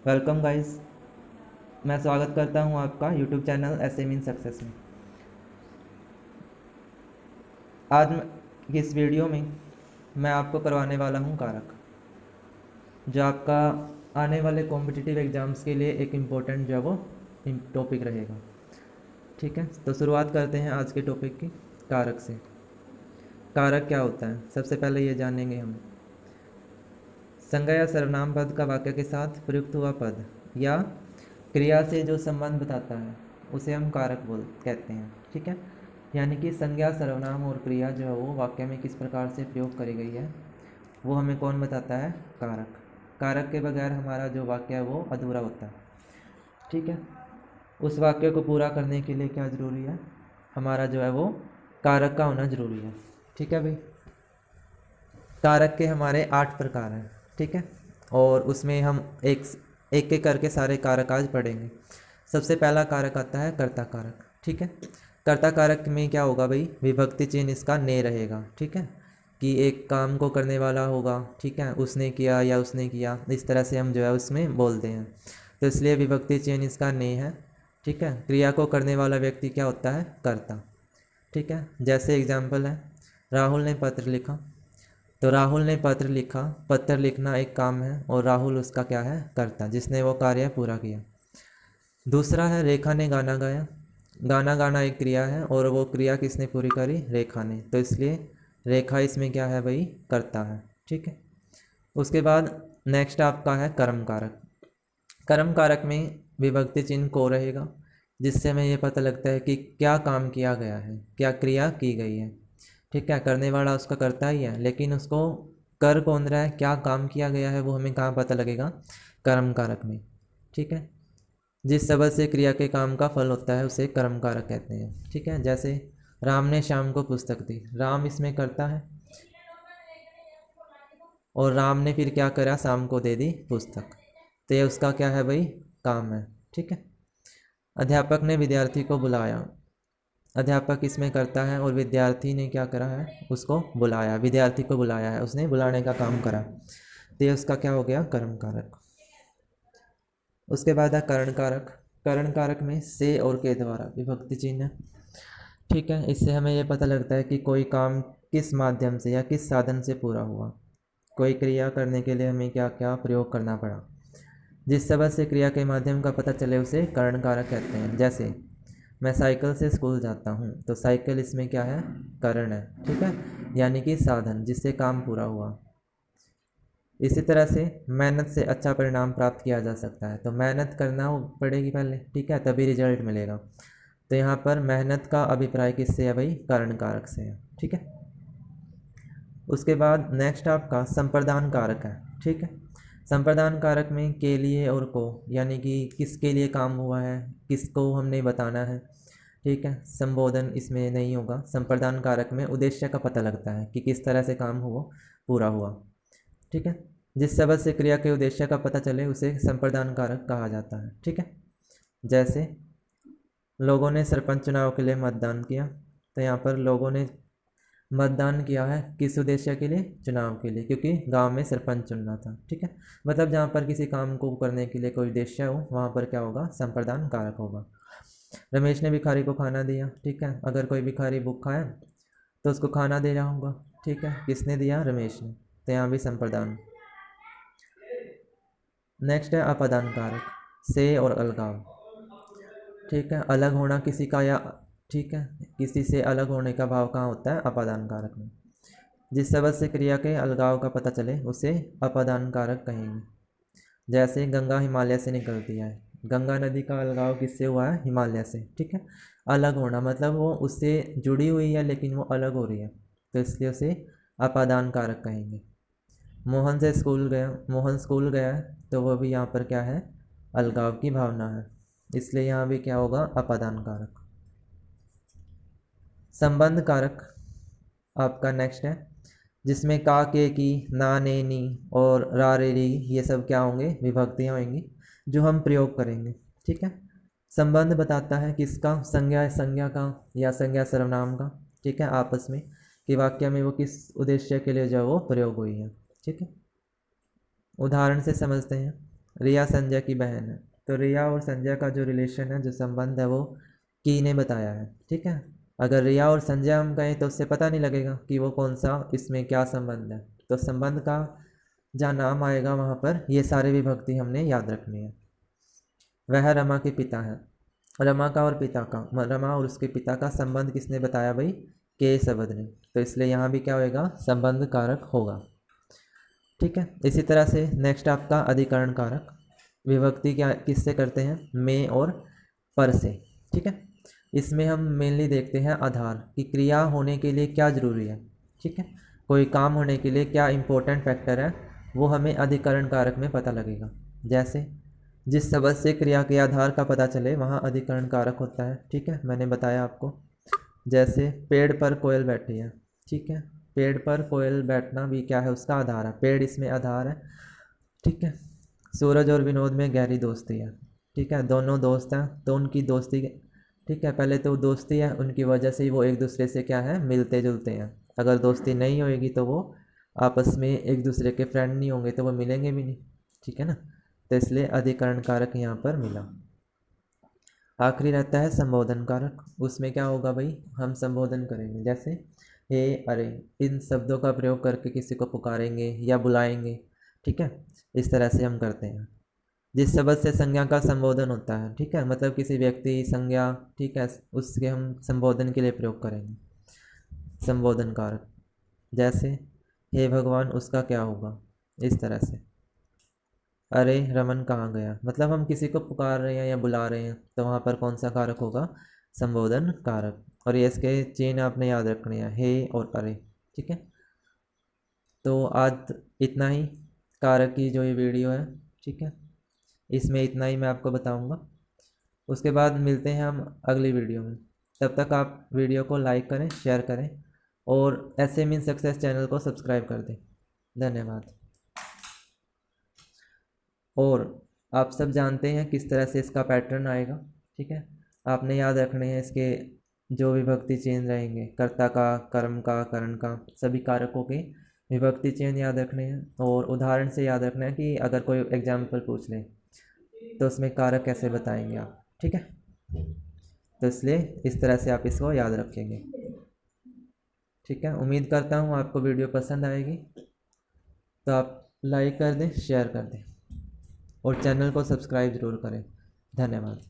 Welcome guys. मैं स्वागत करता हूं आपका YouTube channel SM in success में। आज इस वीडियो में मैं आपको करवाने वाला हूं कारक, जो आपका आने वाले कॉम्पिटिटिव एग्ज़ाम्स के लिए एक इम्पोर्टेंट जो है वो टॉपिक रहेगा। ठीक है, तो शुरुआत करते हैं आज के टॉपिक की कारक से। कारक क्या होता है, सबसे पहले ये जानेंगे हम। संज्ञा या सर्वनाम पद का वाक्य के साथ प्रयुक्त हुआ पद या क्रिया से जो संबंध बताता है उसे हम कारक कहते हैं। ठीक है, यानी कि संज्ञा, सर्वनाम और क्रिया जो है वो वाक्य में किस प्रकार से प्रयोग करी गई है वो हमें कौन बताता है? कारक। कारक के बगैर हमारा जो वाक्य है वो अधूरा होता है। ठीक है, उस वाक्य को पूरा करने के लिए क्या ज़रूरी है? हमारा जो है वो कारक का होना ज़रूरी है। ठीक है भाई, कारक के हमारे 8 प्रकार हैं। ठीक है, और उसमें हम एक एक एक करके सारे कारक आज पढ़ेंगे। सबसे पहला कारक आता है कर्ता कारक। ठीक है, कर्ता कारक में क्या होगा भाई? विभक्ति चिन्ह इसका ने रहेगा। ठीक है, कि एक काम को करने वाला होगा। ठीक है, उसने किया या उसने किया, इस तरह से हम जो है उसमें बोलते हैं, तो इसलिए विभक्ति चिन्ह इसका ने है। ठीक है, क्रिया को करने वाला व्यक्ति क्या होता है? कर्ता। ठीक है, जैसे एग्जाम्पल है, राहुल ने पत्र लिखा। तो राहुल ने पत्र लिखा, पत्र लिखना एक काम है और राहुल उसका क्या है? कर्ता, जिसने वो कार्य पूरा किया। दूसरा है रेखा ने गाना गाया। गाना गाना एक क्रिया है और वो क्रिया किसने पूरी करी? रेखा ने, तो इसलिए रेखा इसमें क्या है भाई? कर्ता है। ठीक है, उसके बाद नेक्स्ट आपका है कर्म कारक। कर्म कारक में विभक्ति चिन्ह को रहेगा, जिससे हमें ये पता लगता है कि क्या काम किया गया है, क्या क्रिया की गई है। ठीक है, करने वाला उसका करता ही है, लेकिन उसको कर कौन रहा है, क्या काम किया गया है, वो हमें कहाँ पता लगेगा? कर्म कारक में। ठीक है, जिस सबब से क्रिया के काम का फल होता है उसे कर्म कारक कहते हैं। ठीक है, जैसे राम ने श्याम को पुस्तक दी। राम इसमें करता है और राम ने फिर क्या करा? शाम को दे दी पुस्तक, तो ये उसका क्या है भाई? काम है। ठीक है, अध्यापक ने विद्यार्थी को बुलाया। अध्यापक इसमें करता है और विद्यार्थी ने क्या करा है? उसको बुलाया, विद्यार्थी को बुलाया है, उसने बुलाने का काम करा, तो ये उसका क्या हो गया? कर्म कारक। उसके बाद है करण कारक। करण कारक में से और के द्वारा विभक्ति चिन्ह है। ठीक है, इससे हमें यह पता लगता है कि कोई काम किस माध्यम से या किस साधन से पूरा हुआ। कोई क्रिया करने के लिए हमें क्या क्या प्रयोग करना पड़ा, जिस सबब से क्रिया के माध्यम का पता चले उसे करण कारक कहते हैं। जैसे मैं साइकिल से स्कूल जाता हूँ, तो साइकिल इसमें क्या है? कारण है। ठीक है, यानी कि साधन जिससे काम पूरा हुआ। इसी तरह से मेहनत से अच्छा परिणाम प्राप्त किया जा सकता है, तो मेहनत करना पड़ेगी पहले। ठीक है, तभी रिजल्ट मिलेगा। तो यहाँ पर मेहनत का अभिप्राय किससे है भाई? कारण कारक से है। ठीक है, उसके बाद नेक्स्ट आपका संप्रदान कारक है। ठीक है, संप्रदान कारक में के लिए और को, यानी कि किसके लिए काम हुआ है, किसको हमने बताना है। ठीक है, संबोधन इसमें नहीं होगा। संप्रदान कारक में उद्देश्य का पता लगता है कि किस तरह से काम हुआ, पूरा हुआ। ठीक है, जिस सबब से क्रिया के उद्देश्य का पता चले उसे संप्रदान कारक कहा जाता है। ठीक है, जैसे लोगों ने सरपंच चुनाव के लिए मतदान किया, तो यहाँ पर लोगों ने मतदान किया है किस उद्देश्य के लिए? चुनाव के लिए, क्योंकि गांव में सरपंच चुनना था। ठीक है, मतलब जहाँ पर किसी काम को करने के लिए कोई उद्देश्य हो वहाँ पर क्या होगा? संप्रदान कारक होगा। रमेश ने भिखारी को खाना दिया। ठीक है, अगर कोई भिखारी भूखा है तो उसको खाना दे रहा होगा। ठीक है, किसने दिया? रमेश ने, तो यहाँ भी संप्रदान। नेक्स्ट है अपादान कारक, से और अलगाव। ठीक है, अलग होना किसी का या ठीक है, किसी से अलग होने का भाव कहाँ होता है? अपादान कारक में। जिस सबब से क्रिया के अलगाव का पता चले उसे अपादान कारक कहेंगे। जैसे गंगा हिमालय से निकलती है। गंगा नदी का अलगाव किससे हुआ है? हिमालय से। ठीक है, अलग होना मतलब वो उससे जुड़ी हुई है लेकिन वो अलग हो रही है, तो इसलिए उसे अपादान कारक कहेंगे। मोहन स्कूल गया है, तो वह भी यहाँ पर क्या है? अलगाव की भावना है, इसलिए यहाँ भी क्या होगा? अपादान कारक। संबंध कारक आपका नेक्स्ट है, जिसमें का, के, की, ना, ने, नी और रा, रे, री ये सब क्या होंगे? विभक्तियाँ होंगी जो हम प्रयोग करेंगे। ठीक है, संबंध बताता है किसका? संज्ञा का या संज्ञा सर्वनाम का। ठीक है, आपस में कि वाक्य में वो किस उद्देश्य के लिए जो वो प्रयोग हुई है। ठीक है, उदाहरण से समझते हैं। रिया संजय की बहन है, तो रिया और संजय का जो रिलेशन है, जो संबंध है, वो की ने बताया है। ठीक है, अगर रिया और संजय हम कहें तो उससे पता नहीं लगेगा कि वो कौन सा, इसमें क्या संबंध है। तो संबंध का जहाँ नाम आएगा वहाँ पर ये सारे विभक्ति हमने याद रखनी है। वह रमा के पिता हैं। रमा का और पिता का, रमा और उसके पिता का संबंध किसने बताया भाई? के शब्द ने। तो इसलिए यहाँ भी क्या होएगा? संबंध कारक होगा। ठीक है, इसी तरह से नेक्स्ट आपका अधिकरण कारक। विभक्ति क्या किससे करते हैं? में और पर से। ठीक है, इसमें हम मेनली देखते हैं आधार कि क्रिया होने के लिए क्या ज़रूरी है। ठीक है, कोई काम होने के लिए क्या इम्पोर्टेंट फैक्टर है, वो हमें अधिकरण कारक में पता लगेगा। जैसे जिस शब्द से क्रिया के आधार का पता चले वहाँ अधिकरण कारक होता है। ठीक है, मैंने बताया आपको। जैसे पेड़ पर कोयल बैठी है। ठीक है, पेड़ पर कोयल बैठना भी क्या है? उसका आधार है। पेड़ इसमें आधार है। ठीक है, सूरज और विनोद में गहरी दोस्ती है। ठीक है, दोनों दोस्त हैं तो उनकी दोस्ती, ठीक है, पहले तो दोस्ती है, उनकी वजह से ही वो एक दूसरे से क्या है? मिलते जुलते हैं। अगर दोस्ती नहीं होएगी तो वो आपस में एक दूसरे के फ्रेंड नहीं होंगे तो वो मिलेंगे भी नहीं। ठीक है ना, तो इसलिए अधिकरण कारक यहाँ पर मिला। आखिरी रहता है संबोधन कारक। उसमें क्या होगा भाई? हम संबोधन करेंगे, जैसे हे, अरे, इन शब्दों का प्रयोग करके किसी को पुकारेंगे या बुलाएंगे। ठीक है, इस तरह से हम करते हैं। जिस शब्द से संज्ञा का संबोधन होता है, ठीक है, मतलब किसी व्यक्ति, संज्ञा, ठीक है, उसके हम संबोधन के लिए प्रयोग करेंगे संबोधन कारक। जैसे हे भगवान, उसका क्या होगा? इस तरह से। अरे रमन कहाँ गया, मतलब हम किसी को पुकार रहे हैं या बुला रहे हैं, तो वहाँ पर कौन सा कारक होगा? संबोधन कारक। और ये इसके चेन आपने याद रखने हैं, हे और अरे। ठीक है, तो आज इतना ही कारक की जो ये वीडियो है। ठीक है, इसमें इतना ही मैं आपको बताऊंगा। उसके बाद मिलते हैं हम अगली वीडियो में। तब तक आप वीडियो को लाइक करें, शेयर करें और ऐसे मीन सक्सेस चैनल को सब्सक्राइब कर दें। धन्यवाद। और आप सब जानते हैं किस तरह से इसका पैटर्न आएगा। ठीक है, आपने याद रखने हैं इसके जो विभक्ति चेन रहेंगे, कर्ता का, कर्म का, करण का, सभी कारकों के विभक्ति चेन याद रखने हैं। और उदाहरण से याद रखना है कि अगर कोई एग्जाम्पल पूछ ले तो उसमें कारक कैसे बताएंगे आप। ठीक है, तो इसलिए इस तरह से आप इसको याद रखेंगे। ठीक है, उम्मीद करता हूँ आपको वीडियो पसंद आएगी, तो आप लाइक कर दें, शेयर कर दें और चैनल को सब्सक्राइब ज़रूर करें। धन्यवाद।